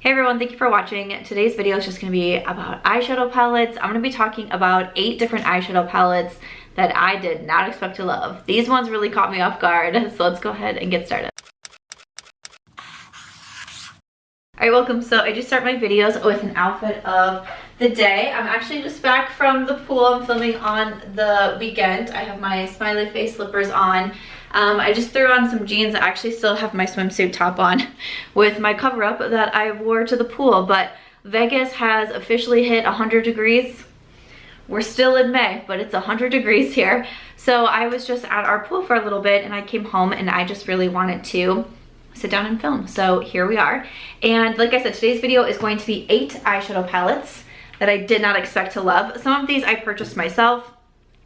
Hey everyone, thank you for watching. Today's video is just going to be about eyeshadow palettes. I'm going to be talking about 8 different eyeshadow palettes that I did not expect to love. These ones really caught me off guard, so let's go ahead and get started. Alright, welcome. So I just start my videos with an outfit of the day. I'm actually just back from the pool. I'm filming on the weekend. I have my smiley face slippers on. I just threw on some jeans. I actually still have my swimsuit top on with my cover up that I wore to the pool, but Vegas has officially hit 100 degrees. We're still in May, but it's 100 degrees here. So I was just at our pool for a little bit and I came home and I just really wanted to sit down and film. So here we are. And like I said, today's video is going to be 8 eyeshadow palettes that I did not expect to love. Some of these I purchased myself.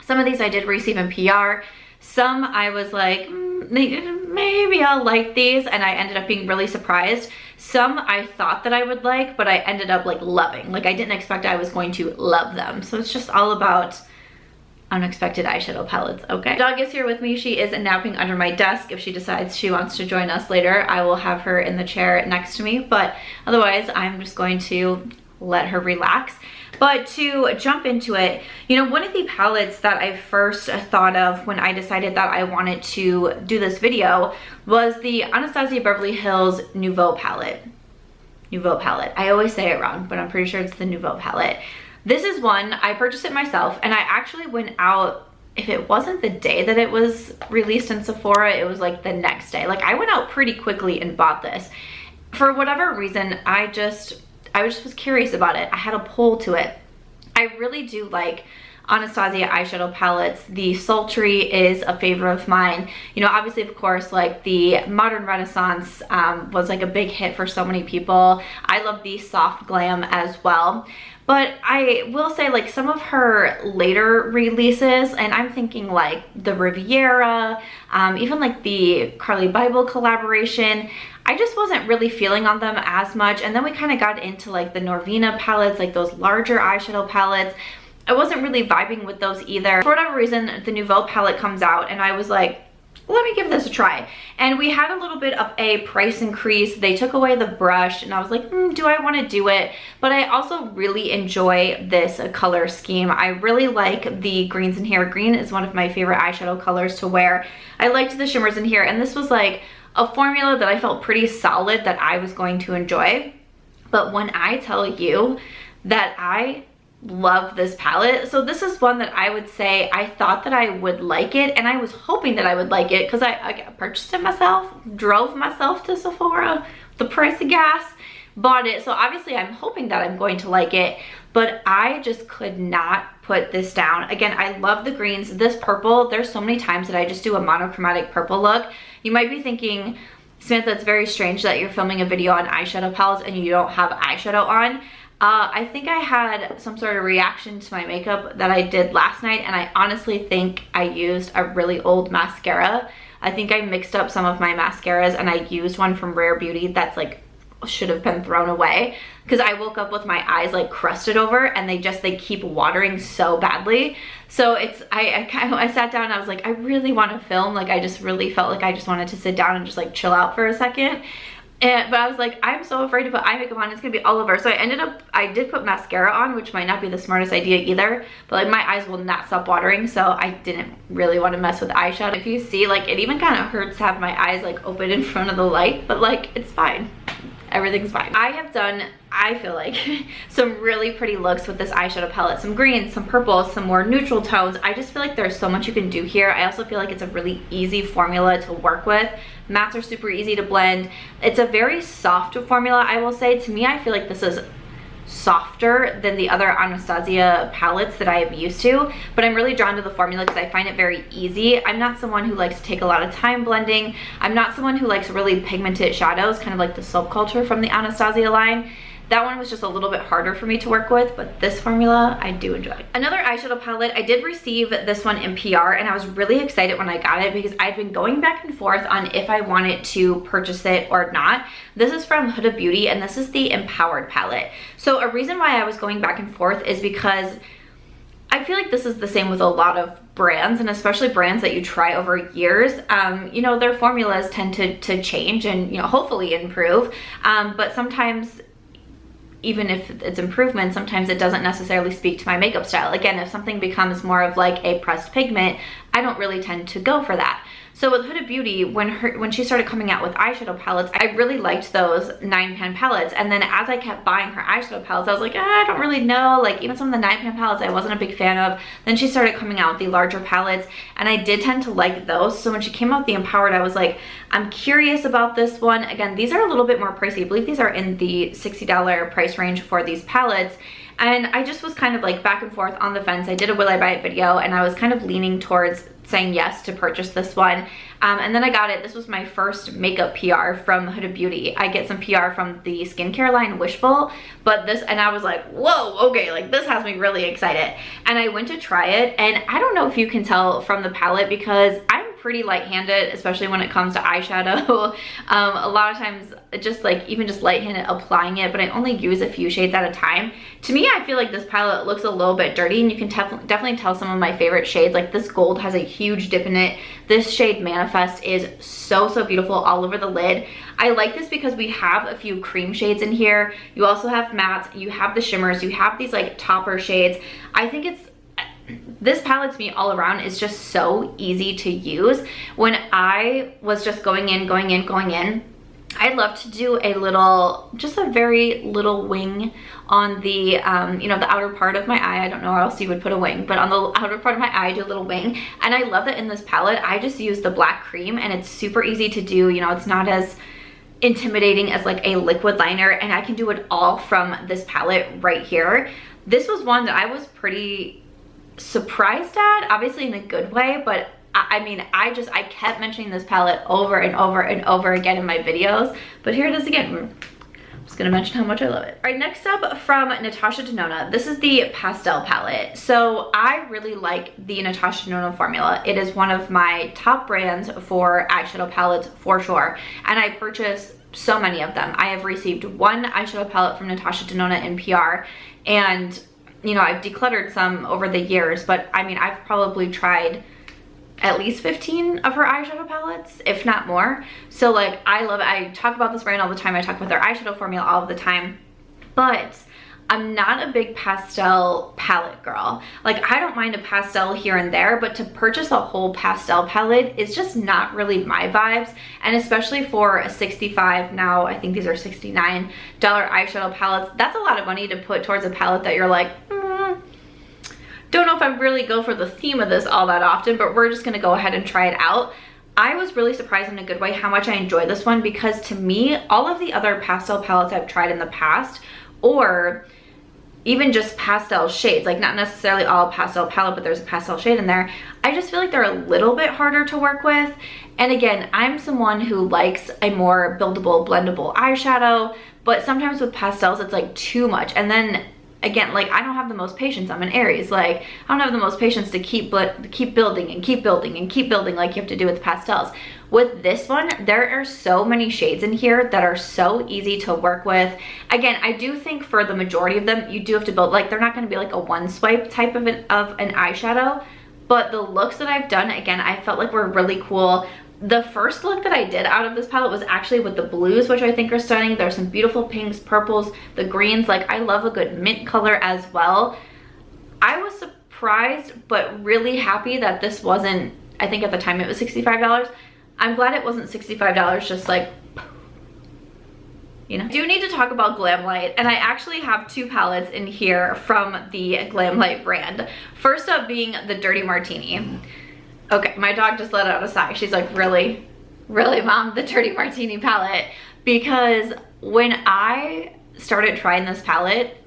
Some of these I did receive in PR. Some I was like, maybe I'll like these, and I ended up being really surprised. Some I thought that I would like, but I ended up like loving. Like I didn't expect I was going to love them. So it's just all about unexpected eyeshadow palettes, okay? Dog is here with me. She is napping under my desk. If she decides she wants to join us later, I will have her in the chair next to me, but otherwise I'm just going to let her relax. But to jump into it, you know, one of the palettes that I first thought of when I decided that I wanted to do this video was the Anastasia Beverly Hills Nouveau Palette. Nouveau Palette. I always say it wrong, but I'm pretty sure it's the Nouveau Palette. This is one, I purchased it myself, and I actually went out, if it wasn't the day that it was released in Sephora, it was like the next day. Like I went out pretty quickly and bought this. For whatever reason, I just was curious about it. I had a pull to it. I really do like Anastasia eyeshadow palettes. The Sultry is a favorite of mine. You know, obviously, of course, like the Modern Renaissance was like a big hit for so many people. I love the Soft Glam as well. But I will say, like, some of her later releases, and I'm thinking like the Riviera, even like the Carly Bible collaboration, I just wasn't really feeling on them as much. And then we kind of got into like the Norvina palettes, like those larger eyeshadow palettes. I wasn't really vibing with those either. For whatever reason, the Nouveau palette comes out and I was like, let me give this a try. And we had a little bit of a price increase. They took away the brush and I was like, do I want to do it? But I also really enjoy this color scheme. I really like the greens in here. Green is one of my favorite eyeshadow colors to wear. I liked the shimmers in here, and this was like a formula that I felt pretty solid that I was going to enjoy. But when I tell you that I love this palette, so this is one that I would say I thought that I would like it, and I was hoping that I would like it because I purchased it myself, drove myself to Sephora, the price of gas, bought it. So obviously I'm hoping that I'm going to like it, but I just could not put this down. Again, I love the greens. This purple, there's so many times that I just do a monochromatic purple look. You might be thinking, Samantha, it's very strange that you're filming a video on eyeshadow palettes and you don't have eyeshadow on. I think I had some sort of reaction to my makeup that I did last night, and I honestly think I used a really old mascara. I think I mixed up some of my mascaras and I used one from Rare Beauty that's like should have been thrown away because I woke up with my eyes like crusted over and they keep watering so badly. So it's I sat down and I was like, I really want to film. Like I just really felt like I just wanted to sit down and just like chill out for a second. But I was like, I'm so afraid to put eye makeup on, it's gonna be all over. So I did put mascara on, which might not be the smartest idea either, but like my eyes will not stop watering, so I didn't really want to mess with eyeshadow. If you see, like it even kind of hurts to have my eyes like open in front of the light, but like it's fine. Everything's fine. I have done, I feel like, some really pretty looks with this eyeshadow palette. Some greens, some purples, some more neutral tones. I just feel like there's so much you can do here. I also feel like it's a really easy formula to work with. Mattes are super easy to blend. It's a very soft formula, I will say. To me, I feel like this is softer than the other Anastasia palettes that I am used to, but I'm really drawn to the formula because I find it very easy. I'm not someone who likes to take a lot of time blending. I'm not someone who likes really pigmented shadows, kind of like the Subculture from the Anastasia line. That one was just a little bit harder for me to work with, but this formula I do enjoy. Another eyeshadow palette, I did receive this one in PR, and I was really excited when I got it because I'd been going back and forth on if I wanted to purchase it or not. This is from Huda Beauty, and this is the Empowered palette. So a reason why I was going back and forth is because I feel like this is the same with a lot of brands, and especially brands that you try over years. You know, their formulas tend to change and, you know, hopefully improve, but sometimes even if it's improvement, sometimes it doesn't necessarily speak to my makeup style. Again, if something becomes more of like a pressed pigment, I don't really tend to go for that. So with Huda Beauty, when she started coming out with eyeshadow palettes, I really liked those 9-pan palettes. And then as I kept buying her eyeshadow palettes, I was like, I don't really know. Like even some of the 9-pan palettes I wasn't a big fan of. Then she started coming out with the larger palettes, and I did tend to like those. So when she came out with the Empowered, I was like, I'm curious about this one. Again, these are a little bit more pricey. I believe these are in the $60 price range for these palettes. And I just was kind of like back and forth on the fence. I did a will I buy it video, and I was kind of leaning towards saying yes to purchase this one. And then I got it. This was my first makeup PR from Huda Beauty. I get some PR from the skincare line Wishful, but this, and I was like, whoa, okay, like this has me really excited. And I went to try it, and I don't know if you can tell from the palette because I'm pretty light-handed, especially when it comes to eyeshadow. A lot of times just like even just light-handed applying it, but I only use a few shades at a time. To me, I feel like this palette looks a little bit dirty, and you can definitely tell some of my favorite shades. Like this gold has a huge dip in it. This shade Manifest is so beautiful all over the lid. I like this because we have a few cream shades in here. You also have mattes, you have the shimmers, you have these like topper shades. I think this palette to me all around is just so easy to use. When I was just going in, I'd love to do a little, just a very little wing on the, you know, the outer part of my eye. I don't know where else you would put a wing, but on the outer part of my eye, I do a little wing. And I love that in this palette, I just use the black cream, and it's super easy to do. You know, it's not as intimidating as like a liquid liner, and I can do it all from this palette right here. This was one that I was pretty surprised at, obviously in a good way, but I mean, I kept mentioning this palette over and over again in my videos, but here it is again. I'm just gonna mention how much I love it. All right, next up from Natasha Denona, this is the Pastel Palette. So I really like the Natasha Denona formula. It is one of my top brands for eyeshadow palettes for sure, and I purchase so many of them. I have received one eyeshadow palette from Natasha Denona in PR, and you know, I've decluttered some over the years, but I mean, I've probably tried at least 15 of her eyeshadow palettes, if not more. So like, I love it. I talk about this brand all the time. I talk about their eyeshadow formula all of the time, but I'm not a big pastel palette girl. Like, I don't mind a pastel here and there, but to purchase a whole pastel palette is just not really my vibes. And especially for a $65, now I think these are $69 eyeshadow palettes, that's a lot of money to put towards a palette that you're like, don't know if I really go for the theme of this all that often, but we're just gonna go ahead and try it out. I was really surprised in a good way how much I enjoy this one, because to me, all of the other pastel palettes I've tried in the past, or even just pastel shades, like not necessarily all pastel palette, but there's a pastel shade in there, I just feel like they're a little bit harder to work with. And again, I'm someone who likes a more buildable, blendable eyeshadow, but sometimes with pastels, it's like too much. And then again, like I don't have the most patience. I'm an Aries. Like I don't have the most patience to keep building and keep building and keep building like you have to do with pastels. With this one, there are so many shades in here that are so easy to work with. Again, I do think for the majority of them, you do have to build, like they're not going to be like a one swipe type of an eyeshadow, but the looks that I've done, again, I felt like were really cool. The first look that I did out of this palette was actually with the blues, which I think are stunning. There's some beautiful pinks, purples, the greens. Like I love a good mint color as well. I was surprised, but really happy that this wasn't, I think at the time it was $65. I'm glad it wasn't $65, just like, you know. I do need to talk about Glamlite, and I actually have two palettes in here from the Glamlite brand. First up being the Dirty Martini. Okay, my dog just let out a sigh. She's like, really, mom, the Dirty Martini palette? Because when I started trying this palette,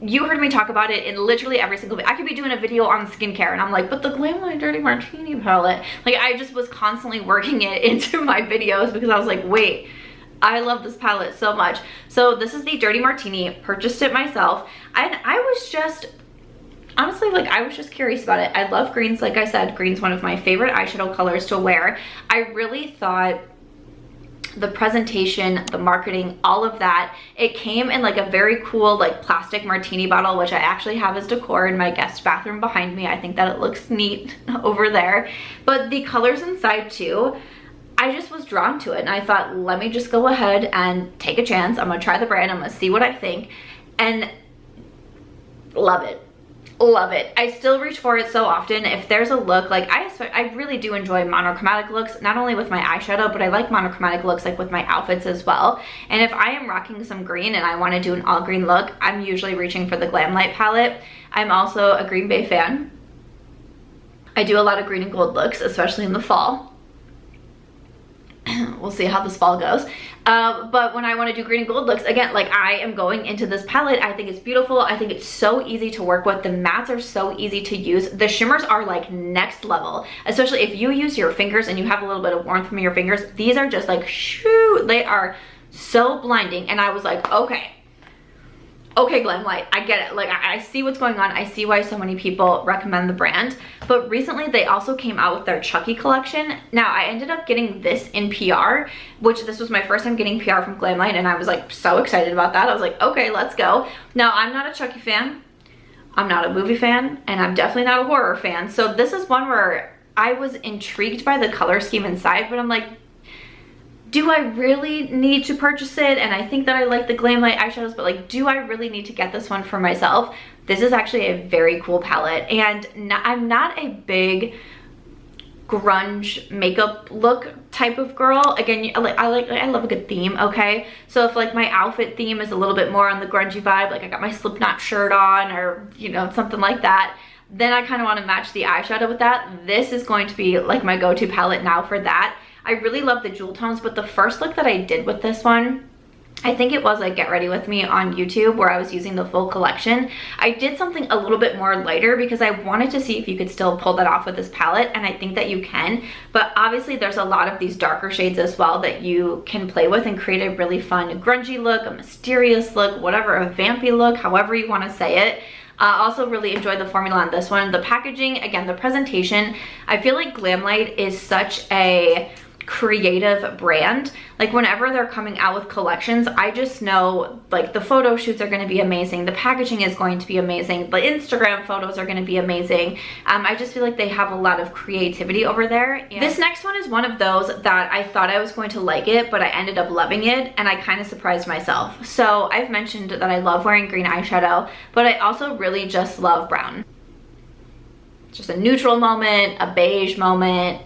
you heard me talk about it in literally every single video. I could be doing a video on skincare and I'm like, but the Glamlite Dirty Martini palette, like I just was constantly working it into my videos because I was like, wait, I love this palette so much. So this is the Dirty Martini, purchased it myself, and I was just, honestly, like I was just curious about it. I love greens, like I said, green's one of my favorite eyeshadow colors to wear. I really thought the presentation, the marketing, all of that, it came in like a very cool like plastic martini bottle, which I actually have as decor in my guest bathroom behind me. I think that it looks neat over there. But the colors inside too I just was drawn to it, and I thought, let me just go ahead and take a chance. I'm gonna try the brand, I'm gonna see what I think, and love it. Love it. I still reach for it so often. If there's a look, like I really do enjoy monochromatic looks, not only with my eyeshadow, but I like monochromatic looks like with my outfits as well. And if I am rocking some green and I want to do an all green look, I'm usually reaching for the Glamlite palette. I'm also a Green Bay fan. I do a lot of green and gold looks, especially in the fall. We'll see how this fall goes. But when I want to do green and gold looks, again, like I am going into this palette. I think it's beautiful. I think it's so easy to work with. The mattes are so easy to use. The shimmers are like next level, especially if you use your fingers and you have a little bit of warmth from your fingers. These are just like, shoo, they are so blinding. And I was like, okay, Glamlite, I get it. Like I see what's going on. I see why so many people recommend the brand. But recently they also came out with their Chucky collection. Now I ended up getting this in PR, which this was my first time getting PR from Glamlite, and I was like so excited about that. I was like, okay, let's go. Now I'm not a Chucky fan. I'm not a movie fan, and I'm definitely not a horror fan. So this is one where I was intrigued by the color scheme inside, but I'm like, do I really need to purchase it? And I think that I like the Glamlite eyeshadows, but like, do I really need to get this one for myself? This is actually a very cool palette, and I'm not a big grunge makeup look type of girl. Again, I love a good theme, okay? So if like my outfit theme is a little bit more on the grungy vibe, like I got my Slipknot shirt on, or you know, something like that, then I kind of want to match the eyeshadow with that. This is going to be like my go-to palette now for that. I really love the jewel tones, but the first look that I did with this one, I think it was like Get Ready With Me on YouTube, where I was using the full collection. I did something a little bit more lighter because I wanted to see if you could still pull that off with this palette, and I think that you can. But obviously there's a lot of these darker shades as well that you can play with and create a really fun grungy look, a mysterious look, whatever, a vampy look, however you want to say it. Also really enjoyed the formula on this one. The packaging, again, the presentation, I feel like Glamlite is such a creative brand. Like whenever they're coming out with collections, I just know like the photo shoots are going to be amazing, the packaging is going to be amazing, the Instagram photos are going to be amazing. I just feel like they have a lot of creativity over there. And this next one is one of those that I thought I was going to like it, but I ended up loving it, and I kind of surprised myself. So I've mentioned that I love wearing green eyeshadow, but I also really just love brown. Just a neutral moment, a beige moment,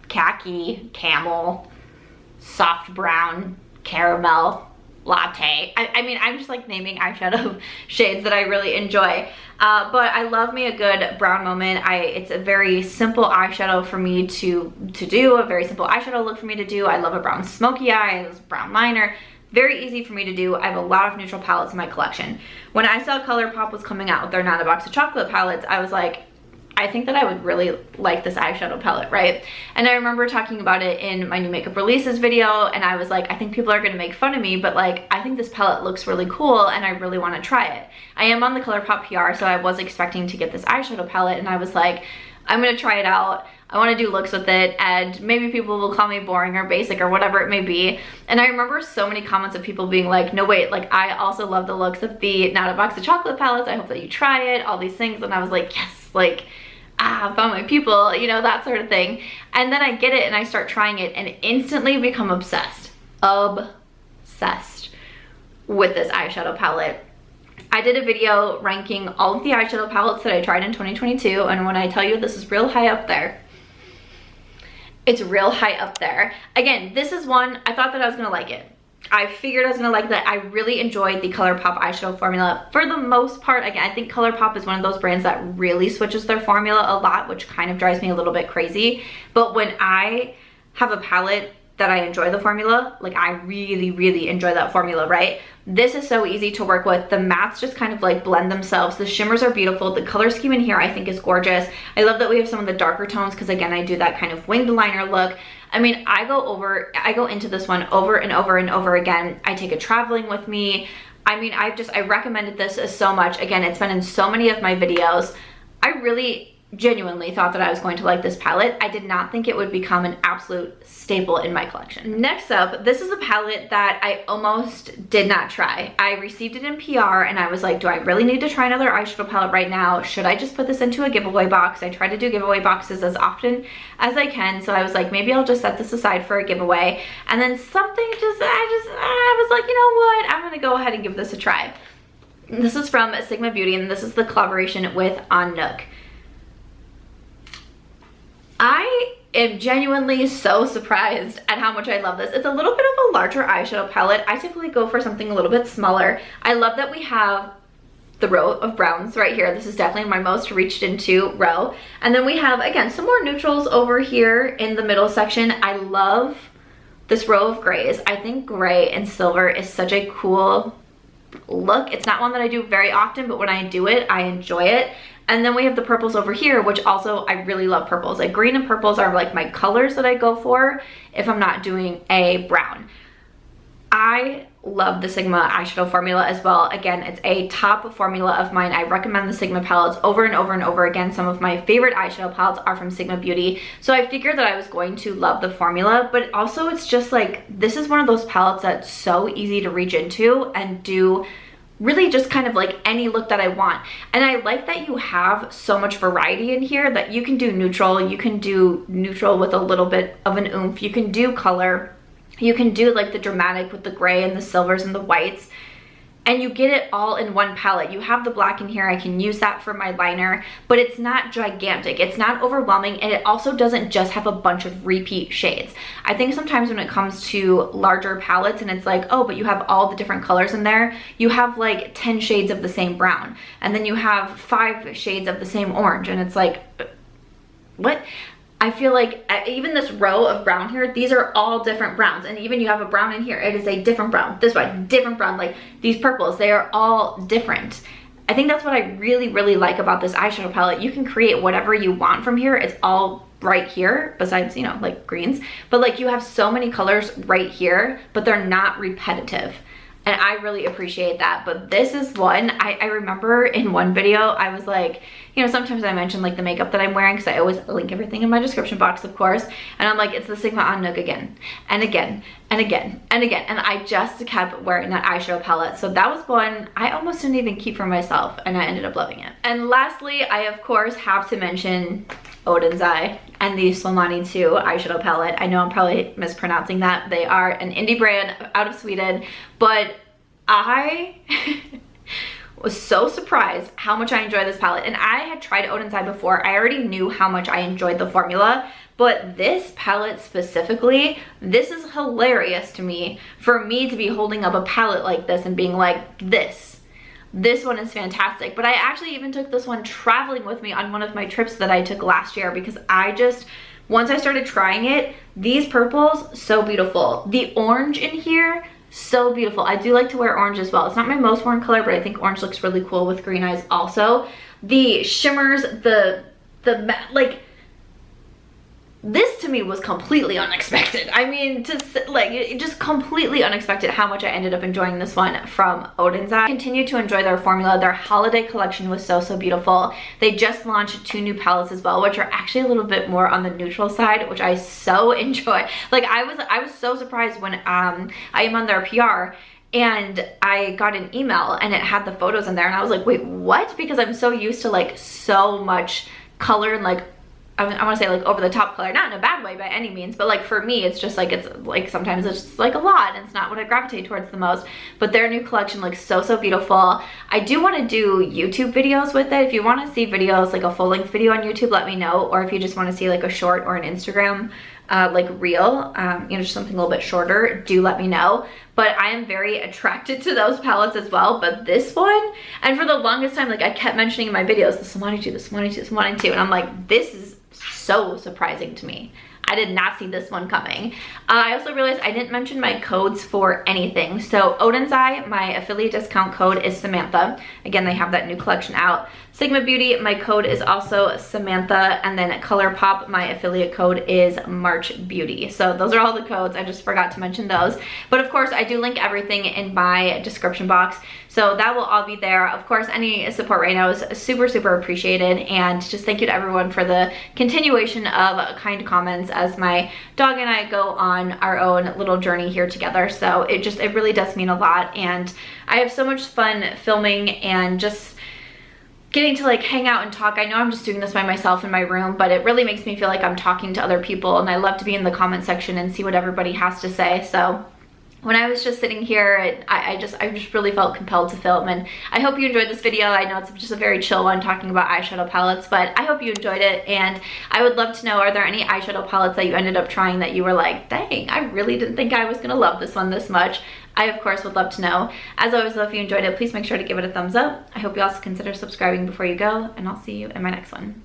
khaki, camel, soft brown, caramel, latte. I mean, I'm just like naming eyeshadow shades that I really enjoy. But I love me a good brown moment. It's a very simple eyeshadow for me to do, a very simple eyeshadow look for me to do. I love a brown smoky eye, a brown liner. Very easy for me to do. I have a lot of neutral palettes in my collection. When I saw Colourpop was coming out with their Not a Box of Chocolate palettes, I was like, I think that I would really like this eyeshadow palette, right? And I remember talking about it in my new makeup releases video, and I was like, I think people are gonna make fun of me, but like, I think this palette looks really cool and I really wanna try it. I am on the Colourpop PR, so I was expecting to get this eyeshadow palette, and I was like, I'm gonna try it out. I wanna do looks with it, and maybe people will call me boring or basic or whatever it may be. And I remember so many comments of people being like, no wait, like I also love the looks of the Not a Box of Chocolate palettes. I hope that you try it, all these things. And I was like, yes, like, I found my people, you know, that sort of thing. And then I get it and I start trying it and instantly become obsessed with this eyeshadow palette. I did a video ranking all of the eyeshadow palettes that I tried in 2022, and when I tell you this is real high up there, it's real high up there. Again, this is one, I thought that I was gonna like it. I figured I was gonna like that. I really enjoyed the Colourpop eyeshadow formula for the most part. Again, I think Colourpop is one of those brands that really switches their formula a lot, which kind of drives me a little bit crazy. But when I have a palette that I enjoy the formula, like I really, really enjoy that formula, right? This is so easy to work with. The mattes just kind of like blend themselves. The shimmers are beautiful. The color scheme in here I think is gorgeous. I love that we have some of the darker tones because again, I do that kind of winged liner look. I mean, I go into this one over and over and over again. I take it traveling with me. I mean, I recommended this so much. Again, it's been in so many of my videos. I really genuinely thought that I was going to like this palette. I did not think it would become an absolute staple in my collection. Next up, this is a palette that I almost did not try. I received it in PR and I was like, do I really need to try another eyeshadow palette right now? Should I just put this into a giveaway box? I try to do giveaway boxes as often as I can, so I was like, maybe I'll just set this aside for a giveaway. And then something I was like, you know what? I'm gonna go ahead and give this a try. This is from Sigma Beauty and this is the collaboration with An Knook. I am genuinely so surprised at how much I love this. It's a little bit of a larger eyeshadow palette. I typically go for something a little bit smaller. I love that we have the row of browns right here. This is definitely my most reached into row. And then we have, again, some more neutrals over here in the middle section. I love this row of grays. I think gray and silver is such a cool look. It's not one that I do very often, but when I do it, I enjoy it. And then we have the purples over here, which also I really love purples. Like green and purples are like my colors that I go for if I'm not doing a brown. I love the Sigma eyeshadow formula as well. Again, it's a top formula of mine. I recommend the Sigma palettes over and over and over again. Some of my favorite eyeshadow palettes are from Sigma Beauty. So I figured that I was going to love the formula, but also it's just like, this is one of those palettes that's so easy to reach into and do really just kind of like any look that I want. And I like that you have so much variety in here that you can do neutral, you can do neutral with a little bit of an oomph, you can do color, you can do like the dramatic with the gray and the silvers and the whites, and you get it all in one palette. You have the black in here, I can use that for my liner, but it's not gigantic, it's not overwhelming, and it also doesn't just have a bunch of repeat shades. I think sometimes when it comes to larger palettes and it's like, oh, but you have all the different colors in there, you have like 10 shades of the same brown, and then you have 5 shades of the same orange, and it's like, what? I feel like even this row of brown here, these are all different browns. And even you have a brown in here, it is a different brown. This one, different brown. Like these purples, they are all different. I think that's what I really, really like about this eyeshadow palette. You can create whatever you want from here. It's all right here, besides, you know, like greens. But like you have so many colors right here, but they're not repetitive. And I really appreciate that. But this is one, I remember in one video, I was like, you know, sometimes I mention like the makeup that I'm wearing because I always link everything in my description box, of course. And I'm like, it's the Sigma An Knook again and again and again and again. And I just kept wearing that eyeshadow palette. So that was one I almost didn't even keep for myself, and I ended up loving it. And lastly, I of course have to mention Odins Eye and the Solmane 2 eyeshadow palette. I know I'm probably mispronouncing that. They are an indie brand out of Sweden, but I was so surprised how much I enjoy this palette. And I had tried Odins Eye before. I already knew how much I enjoyed the formula, but this palette specifically, this is hilarious to me, for me to be holding up a palette like this and being like, this one is fantastic. But I actually even took this one traveling with me on one of my trips that I took last year, because I just, once I started trying it, these purples, so beautiful. The orange in here, so beautiful. I do like to wear orange as well. It's not my most worn color, but I think orange looks really cool with green eyes also. The shimmers, like, this to me was completely unexpected. I mean, just completely unexpected how much I ended up enjoying this one from Odins Eye. I continue to enjoy their formula. Their holiday collection was so beautiful. They just launched 2 new palettes as well, which are actually a little bit more on the neutral side, which I so enjoy. Like I was so surprised when I am on their PR and I got an email and it had the photos in there, and I was like, wait, what? Because I'm so used to like so much color and like, I want to say like over the top color, not in a bad way by any means, but like for me, it's just like, it's like sometimes it's just like a lot and it's not what I gravitate towards the most. But their new collection looks so beautiful. I do want to do YouTube videos with it. If you want to see videos, like a full length video on YouTube, let me know. Or if you just want to see like a short or an Instagram like reel, you know, just something a little bit shorter, do let me know. But I am very attracted to those palettes as well. But this one, and for the longest time, like I kept mentioning in my videos, the Solmane 2, the Solmane 2, the Solmane 2, and I'm like, this is so surprising to me. I did not see this one coming. I also realized I didn't mention my codes for anything. So Odins Eye, my affiliate discount code is Samantha. Again, they have that new collection out. Sigma Beauty, my code is also Samantha, and then Colourpop, my affiliate code is MARCHBEAUTY. So those are all the codes. I just forgot to mention those. But of course, I do link everything in my description box, so that will all be there. Of course, any support right now is super, super appreciated, and just thank you to everyone for the continuation of kind comments as my dog and I go on our own little journey here together. So it really does mean a lot, and I have so much fun filming and just getting to like hang out and talk. I know I'm just doing this by myself in my room, but it really makes me feel like I'm talking to other people, and I love to be in the comment section and see what everybody has to say. So when I was just sitting here, I just really felt compelled to film, and I hope you enjoyed this video. I know it's just a very chill one talking about eyeshadow palettes, but I hope you enjoyed it, and I would love to know, are there any eyeshadow palettes that you ended up trying that you were like, dang, I really didn't think I was gonna love this one this much? I, of course, would love to know. As always, though, if you enjoyed it, please make sure to give it a thumbs up. I hope you also consider subscribing before you go, and I'll see you in my next one.